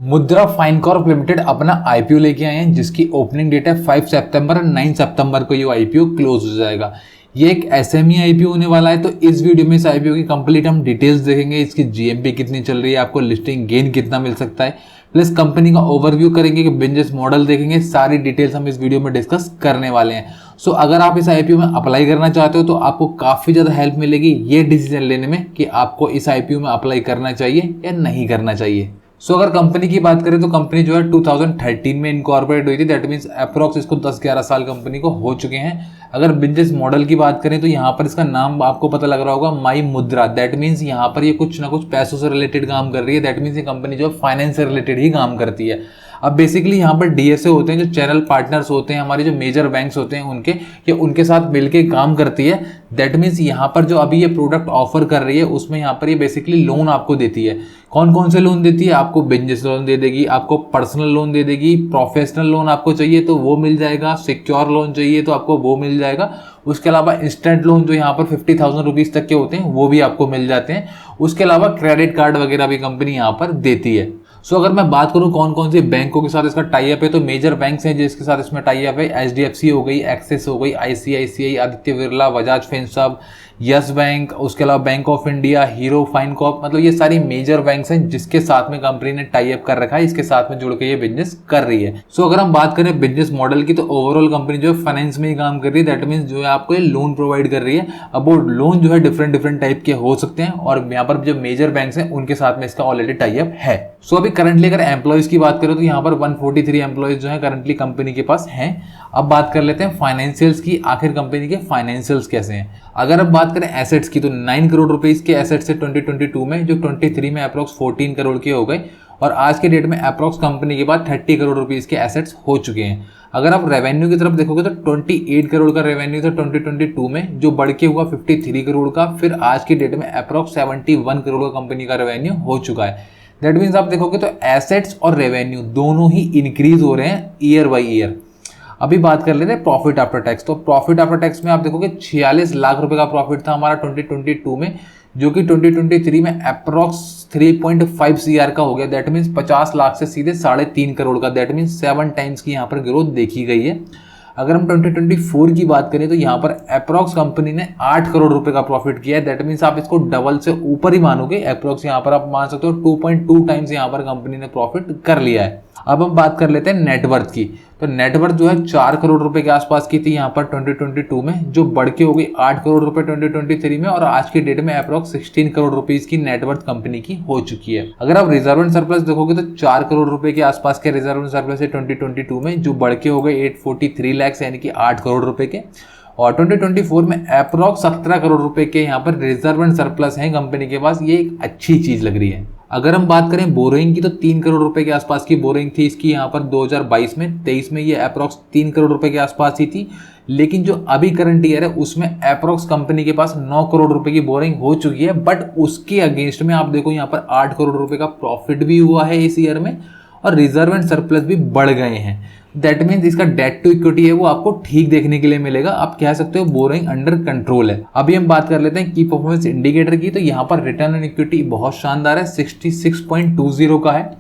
मुद्रा फाइनकॉर्प लिमिटेड अपना आईपीओ लेके आए हैं जिसकी ओपनिंग डेट है 5 सितंबर और 9 सितंबर को ये आईपीओ क्लोज हो जाएगा। ये एक एसएमई आईपीओ होने वाला है। तो इस वीडियो में इस आईपीओ की कंप्लीट हम डिटेल्स देखेंगे। इसकी जीएमपी कितनी चल रही है, आपको लिस्टिंग गेन कितना मिल सकता है, प्लस कंपनी का ओवरव्यू करेंगे कि बिजनेस मॉडल देखेंगे। सारी डिटेल्स हम इस वीडियो में डिस्कस करने वाले हैं। सो अगर आप इस आईपीओ में अप्लाई करना चाहते हो तो आपको काफ़ी ज़्यादा हेल्प मिलेगी ये डिसीजन लेने में कि आपको इस आईपीओ में अप्लाई करना चाहिए या नहीं करना चाहिए। सो अगर कंपनी की बात करें तो कंपनी जो है 2013 में इनकॉर्पोरेट हुई थी। दैट मीन्स अप्रॉक्स इसको 10-11 साल कंपनी को हो चुके हैं। अगर बिजनेस मॉडल की बात करें तो यहाँ पर इसका नाम आपको पता लग रहा होगा, माई मुद्रा। दैट मीन्स यहाँ पर ये कुछ ना कुछ पैसों से रिलेटेड काम कर रही है। दैट मीन्स ये कंपनी जो है फाइनेंस से रिलेटेड ही काम करती है। अब बेसिकली यहाँ पर डीएसए होते हैं, जो चैनल पार्टनर्स होते हैं, हमारे जो मेजर बैंक्स होते हैं उनके, ये उनके साथ मिलके काम करती है। दैट मीन्स यहाँ पर जो अभी ये प्रोडक्ट ऑफर कर रही है उसमें यहाँ पर ये बेसिकली लोन आपको देती है। कौन कौन से लोन देती है? आपको बिजनेस लोन दे देगी, आपको पर्सनल लोन दे देगी, प्रोफेशनल लोन आपको चाहिए तो वो मिल जाएगा, सिक्योर लोन चाहिए तो आपको वो मिल जाएगा। उसके अलावा इंस्टेंट लोन जो यहाँ पर 50,000 रुपीज़ तक के होते हैं वो भी आपको मिल जाते हैं। उसके अलावा क्रेडिट कार्ड वगैरह भी कंपनी यहाँ पर देती है। सो अगर मैं बात करूं कौन कौन से बैंकों के साथ इसका टाई अप है, तो मेजर बैंक्स हैं जिसके साथ इसमें टाई अप है। एचडीएफसी हो गई, एक्सिस हो गई, ICICI, Aditya Birla, Bajaj Finserv, yes bank, उसके अलावा बैंक ऑफ इंडिया, हीरो फाइनकॉर्प, मतलब ये सारी मेजर बैंक्स हैं जिसके साथ में कंपनी ने टाई अप कर रखा है। इसके साथ में जुड़ के ये बिजनेस कर रही है। सो अगर हम बात करें बिजनेस मॉडल की तो ओवरऑल कंपनी जो है फाइनेंस में ही काम कर रही है। दैट मीन्स जो है आपको ये लोन प्रोवाइड कर रही है। अब वो लोन जो है डिफरेंट टाइप के हो सकते हैं और यहाँ पर जो मेजर बैंक्स हैं उनके साथ में इसका ऑलरेडी टाई अप है। सो अभी करंटली अगर एम्प्लॉयज की बात करें तो यहाँ पर 143 एम्प्लॉयज जो है करंटली कंपनी के पास हैं। अब बात कर लेते हैं फाइनेंशियल्स की। आखिर कंपनी के फाइनेंशियल्स कैसे हैं? अगर अब बात करें एसेट्स की तो 9 करोड़ रुपीस के एसेट्स है 2022 में, जो 23 में अप्रॉक्स 14 करोड़ के हो गए और आज के डेट में अप्रॉक्स कंपनी के पास 30 करोड़ रुपीस के एसेट्स हो चुके हैं। अगर आप रेवेन्यू की तरफ देखोगे तो 28 करोड़ का रेवेन्यू था 2022 में, जो बढ़ के हुआ 53 करोड़ का। फिर आज की डेट में अप्रॉक्स 71 करोड़ का कंपनी का रेवेन्यू हो चुका है। दैट मीन्स आप देखोगे तो एसेट्स और रेवेन्यू दोनों ही इंक्रीज हो रहे हैं ईयर बाई ईयर। अभी बात कर लेते हैं प्रॉफिट आफ्टर टैक्स। तो प्रॉफिट आफ्टर टैक्स में आप देखोगे 46 लाख रुपए का प्रॉफिट था हमारा 2022 में, जो कि 2023 में अप्रॉक्स 3.5 सीआर का हो गया। दैट मीन्स 50 लाख से सीधे 3.5 करोड़ का। दैट मीन्स 7 टाइम्स की यहाँ पर ग्रोथ देखी गई है। अगर हम 2024 की बात करें तो यहाँ पर अप्रॉक्स कंपनी ने 8 करोड़ रुपए का प्रॉफिट किया है। दैट मीन्स आप इसको डबल से ऊपर ही मानोगे। अप्रॉक्स यहाँ पर आप मान सकते हो 2.2 टाइम्स यहाँ पर कंपनी ने प्रॉफिट कर लिया है। अब हम बात कर लेते हैं नेटवर्थ की। तो नेटवर्थ जो है 4 करोड़ रुपए के आसपास की थी यहाँ पर 2022 में, जो बढ़ के हो गई 8 करोड़ रुपए 2023 में और आज की डेट में अप्रॉक्स 16 करोड़ रुपीस की नेटवर्थ कंपनी की हो चुकी है। अगर आप रिजर्व एंड सरप्लस देखोगे तो 4 करोड़ रुपए के आसपास के रिजर्व एंड सरप्लस है 2022 में, जो बढ़ के हो गए 843 लाख यानी कि 8 करोड़ रुपए के। और 2024 में अप्रॉक्स 17 करोड़ रुपए के यहाँ पर रिजर्व एंड सरप्लस हैं कंपनी के पास। ये एक अच्छी चीज लग रही है। अगर हम बात करें बोरोइंग की तो 3 करोड़ रुपए के आसपास की बोरोइंग थी इसकी यहाँ पर 2022 में। 23 में ये अप्रॉक्स 3 करोड़ रुपए के आसपास ही थी। लेकिन जो अभी करंट ईयर है उसमें अप्रॉक्स कंपनी के पास 9 करोड़ रुपए की बोरिंग हो चुकी है। बट उसके अगेंस्ट में आप देखो यहाँ पर 8 करोड़ रुपए का प्रॉफिट भी हुआ है इस ईयर में और रिजर्व एंड सरप्लस भी बढ़ गए हैं। दैट मीन्स इसका डेट टू इक्विटी है वो आपको ठीक देखने के लिए मिलेगा। आप कह सकते हो बोरिंग अंडर कंट्रोल है। अभी हम बात कर लेते हैं की परफॉर्मेंस इंडिकेटर की। तो यहाँ पर रिटर्न ऑन इक्विटी बहुत शानदार है, 66.20 का है।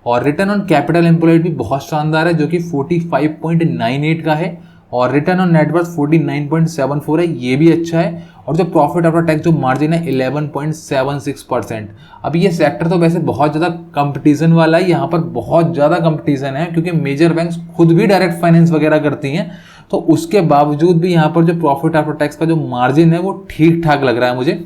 और रिटर्न ऑन कैपिटल एम्प्लॉयड भी बहुत शानदार है, जो कि 45.98 का है। और रिटर्न ऑन नेटवर्थ 49.74 है, ये भी अच्छा है। और जो प्रॉफिट आफ्टर टैक्स जो मार्जिन है 11.76%। अब ये सेक्टर तो वैसे बहुत ज़्यादा कंपटीशन वाला है, यहाँ पर बहुत ज़्यादा कंपटीशन है क्योंकि मेजर बैंक्स खुद भी डायरेक्ट फाइनेंस वगैरह करती हैं। तो उसके बावजूद भी यहाँ पर जो प्रॉफिट आफ्टर टैक्स का जो मार्जिन है वो ठीक ठाक लग रहा है मुझे।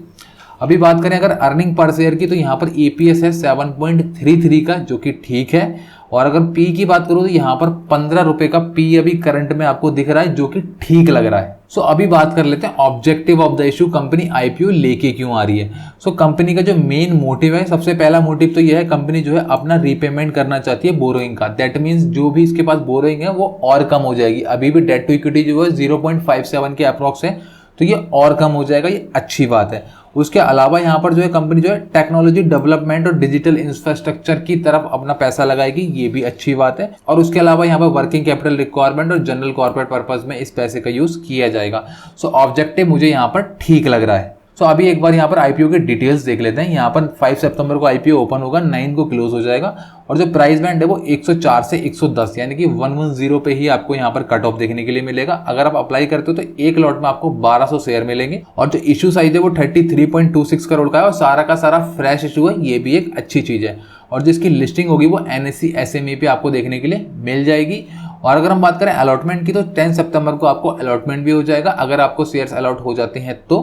अभी बात करें अगर अर्निंग पर शेयर की तो यहाँ पर EPS है 7.33 का, जो कि ठीक है। और अगर पी की बात करूँ तो यहाँ पर 15 रुपए का पी अभी करंट में आपको दिख रहा है, जो कि ठीक लग रहा है। सो अभी बात कर लेते हैं objective of the issue, company IPO लेके क्यों आ रही है। सो कंपनी का जो मेन मोटिव है, सबसे पहला मोटिव तो यह है कंपनी जो है अपना रीपेमेंट करना चाहती है बोरोइंग का। दैट मीन्स जो भी इसके पास बोरोइंग है वो और कम हो जाएगी। अभी भी डेट टू इक्विटी जो है 0.57 के अप्रॉक्स है, तो ये और कम हो जाएगा, ये अच्छी बात है। उसके अलावा यहाँ पर जो है कंपनी जो है टेक्नोलॉजी डेवलपमेंट और डिजिटल इंफ्रास्ट्रक्चर की तरफ अपना पैसा लगाएगी, ये भी अच्छी बात है। और उसके अलावा यहाँ पर वर्किंग कैपिटल रिक्वायरमेंट और जनरल कॉर्पोरेट पर्पस में इस पैसे का यूज किया जाएगा। सो ऑब्जेक्टिव मुझे यहाँ पर ठीक लग रहा है। सो अभी एक बार यहाँ पर आईपीओ के डिटेल्स देख लेते हैं। यहाँ पर 5 सितंबर को आईपीओ ओपन होगा, 9 को क्लोज हो जाएगा और जो प्राइस बैंड है वो 104 से 110 यानी कि 110 पे ही आपको यहाँ पर कट ऑफ देखने के लिए मिलेगा। अगर आप अप्लाई करते हो तो एक लॉट में आपको 1200 शेयर मिलेंगे और जो इशू साइज है वो 33.26 करोड़ का है और सारा का सारा फ्रेश इशू है, ये भी एक अच्छी चीज है। और जिसकी लिस्टिंग होगी वो NSE SME पे आपको देखने के लिए मिल जाएगी। और अगर हम बात करें अलॉटमेंट की तो 10 सितंबर को आपको अलॉटमेंट भी हो जाएगा अगर आपको शेयर्स अलॉट हो जाते हैं तो।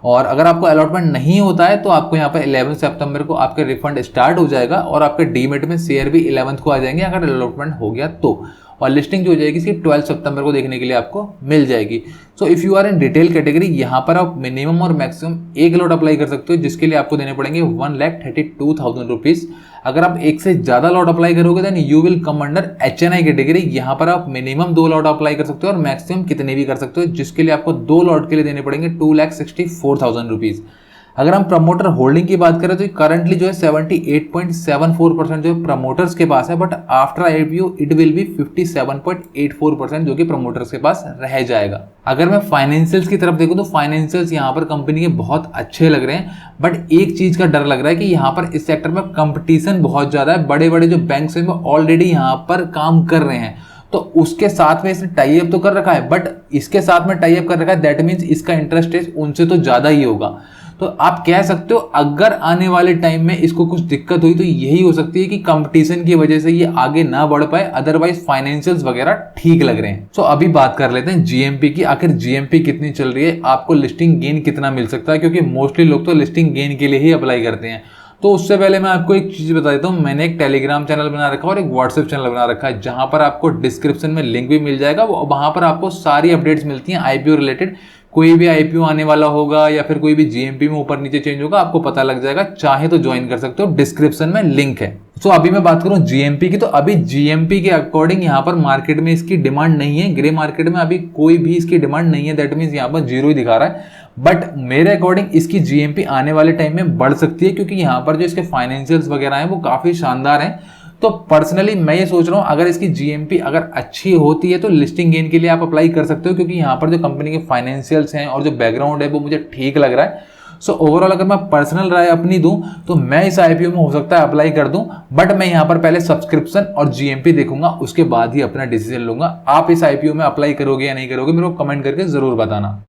और अगर आपको अलॉटमेंट नहीं होता है तो आपको यहाँ पर 11 सितंबर को आपके रिफंड स्टार्ट हो जाएगा और आपके डीमेट में शेयर भी 11 को आ जाएंगे अगर अलॉटमेंट हो गया तो। और लिस्टिंग जो हो जाएगी इसकी 12 सितंबर को देखने के लिए आपको मिल जाएगी। So if you are in retail category, यहाँ पर आप मिनिमम और मैक्सिमम एक लॉट अप्लाई कर सकते हो जिसके लिए आपको देने पड़ेंगे 1,32,000 रुपीज़। अगर आप एक से ज़्यादा लॉट अप्लाई करोगे then you will come under HNI category. यहाँ पर आप मिनिमम 2 लॉट अप्लाई कर सकते हो और मैक्सिमम कितने भी कर सकते हो जिसके लिए आपको 2 लॉट के लिए देने पड़ेंगे 2,64,000 रुपीज़। अगर हम प्रमोटर होल्डिंग की बात करें तो करंटली जो है 78.74% जो है प्रमोटर्स के पास है, but after IPO it will be 57.84% जो कि प्रमोटर्स के पास रह जाएगा। अगर मैं फाइनेंशियल्स की तरफ देखूं तो फाइनेंशियल्स यहाँ पर कंपनी के बहुत अच्छे लग रहे हैं, बट एक चीज का डर लग रहा है कि यहाँ पर इस सेक्टर में कंपटीशन बहुत ज्यादा है। बड़े बड़े जो बैंक्स हैं वो ऑलरेडी यहाँ पर काम कर रहे हैं तो उसके साथ में इसने टाई अप तो कर रखा है, बट इसके साथ में टाई अप कर रखा है दैट मीन्स इसका इंटरेस्ट रेट उनसे तो ज्यादा ही होगा। तो आप कह सकते हो अगर आने वाले टाइम में इसको कुछ दिक्कत हुई तो यही हो सकती है कि कंपटीशन की वजह से ये आगे ना बढ़ पाए, अदरवाइज फाइनेंशियल्स वगैरह ठीक लग रहे हैं। सो अभी बात कर लेते हैं जीएमपी की। आखिर जीएमपी कितनी चल रही है, आपको लिस्टिंग गेन कितना मिल सकता है, क्योंकि मोस्टली लोग तो लिस्टिंग गेन के लिए ही अप्लाई करते हैं। तो उससे पहले मैं आपको एक चीज बता देता हूँ, मैंने एक टेलीग्राम चैनल बना रखा है और एक व्हाट्सएप चैनल बना रखा है जहां पर आपको डिस्क्रिप्शन में लिंक भी मिल जाएगा। वहां पर आपको सारी अपडेट्स मिलती हैं आईपीओ रिलेटेड। कोई भी आईपीओ आने वाला होगा या फिर कोई भी जीएमपी में ऊपर नीचे चेंज होगा आपको पता लग जाएगा, चाहे तो ज्वाइन कर सकते हो, डिस्क्रिप्शन में लिंक है। सो अभी मैं बात करूं जीएमपी की तो अभी जीएमपी के अकॉर्डिंग यहाँ पर मार्केट में इसकी डिमांड नहीं है, ग्रे मार्केट में अभी कोई भी इसकी डिमांड नहीं है, दैट मीन्स यहाँ पर जीरो ही दिखा रहा है। बट मेरे अकॉर्डिंग इसकी जीएमपी आने वाले टाइम में बढ़ सकती है क्योंकि यहाँ पर जो इसके फाइनेंशियल्स वगैरह हैं वो काफी शानदार हैं। तो पर्सनली मैं ये सोच रहा हूँ अगर इसकी जीएमपी अगर अच्छी होती है तो लिस्टिंग गेन के लिए आप अप्लाई कर सकते हो, क्योंकि यहाँ पर जो कंपनी के फाइनेंशियल्स हैं और जो बैकग्राउंड है वो मुझे ठीक लग रहा है। सो ओवरऑल अगर मैं पर्सनल राय अपनी दूं तो मैं इस आईपीओ में हो सकता है अप्लाई कर दूं, बट मैं यहाँ पर पहले सब्सक्रिप्शन और जीएमपी देखूंगा, उसके बाद ही अपना डिसीजन लूंगा। आप इस आईपीओ में अप्लाई करोगे या नहीं करोगे मेरे को कमेंट करके जरूर बताना।